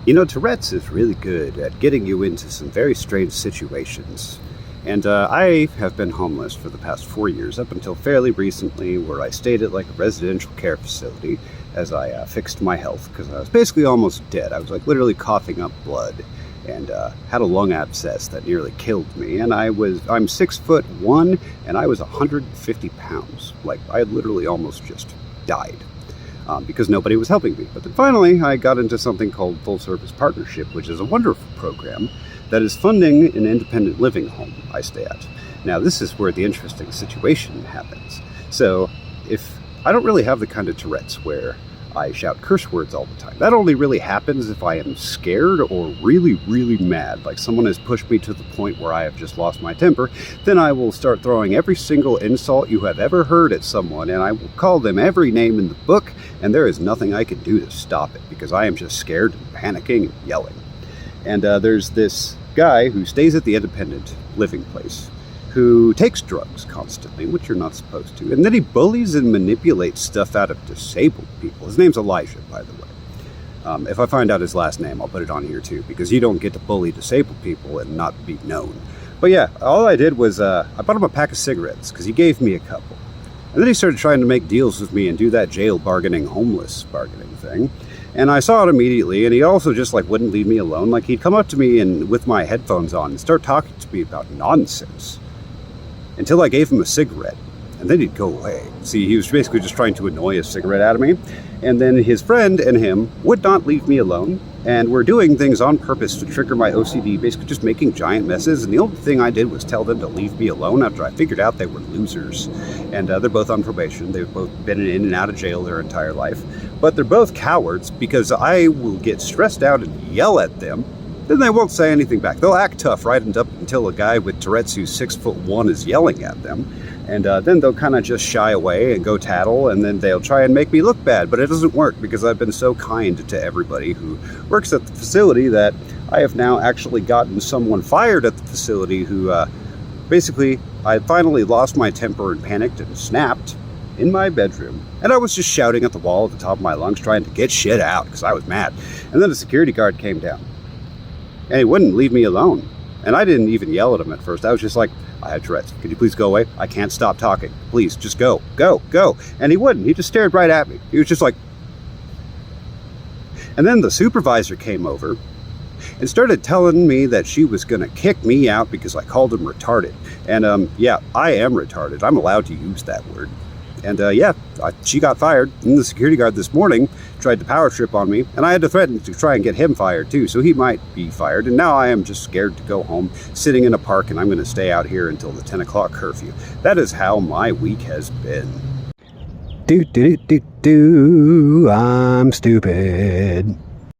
You know, Tourette's is really good at getting you into some very strange situations. And I have been homeless for the past 4 years, up until fairly recently, where I stayed at like a residential care facility as I fixed my health, because I was basically almost dead. I was like literally coughing up blood and had a lung abscess that nearly killed me. And I'm 6'1", and I was 150 pounds. Like, I had literally almost just died. Because nobody was helping me. But then finally, I got into something called Full Service Partnership, which is a wonderful program that is funding an independent living home I stay at. Now, this is where the interesting situation happens. So, if I don't really have the kind of Tourette's where I shout curse words all the time. That only really happens if I am scared or really, really mad, like someone has pushed me to the point where I have just lost my temper. Then I will start throwing every single insult you have ever heard at someone, and I will call them every name in the book, and there is nothing I can do to stop it, because I am just scared and panicking and yelling. And there's this guy who stays at the independent living place, who takes drugs constantly, which you're not supposed to. And then he bullies and manipulates stuff out of disabled people. His name's Elijah, by the way. If I find out his last name, I'll put it on here too, because you don't get to bully disabled people and not be known. But yeah, all I did was I bought him a pack of cigarettes, because he gave me a couple. And then he started trying to make deals with me and do that jail bargaining, homeless bargaining thing. And I saw it immediately, and he also just like wouldn't leave me alone. Like, he'd come up to me and with my headphones on and start talking to me about nonsense. Until I gave him a cigarette, and then he'd go away. See, he was basically just trying to annoy a cigarette out of me. And then his friend and him would not leave me alone, and were doing things on purpose to trigger my OCD, basically just making giant messes. And the only thing I did was tell them to leave me alone after I figured out they were losers. And they're both on probation. They've both been in and out of jail their entire life. But they're both cowards, because I will get stressed out and yell at them. Then they won't say anything back. They'll act tough right up until a guy with Tourette's who's 6'1" is yelling at them. And then they'll kind of just shy away and go tattle, and then they'll try and make me look bad. But it doesn't work, because I've been so kind to everybody who works at the facility that I have now actually gotten someone fired at the facility who basically, I finally lost my temper and panicked and snapped in my bedroom. And I was just shouting at the wall at the top of my lungs, trying to get shit out, because I was mad. And then a security guard came down. And he wouldn't leave me alone. And I didn't even yell at him at first. I was just like, I had Tourette's. Could you please go away? I can't stop talking. Please, just go, go, go. And he wouldn't. He just stared right at me. He was just like... And then the supervisor came over and started telling me that she was going to kick me out because I called him retarded. And yeah, I am retarded. I'm allowed to use that word. And yeah, she got fired. And the security guard this morning tried to power trip on me, and I had to threaten to try and get him fired too, so he might be fired. And now I am just scared to go home, sitting in a park, and I'm going to stay out here until the 10 o'clock curfew. That is how my week has been. I'm stupid.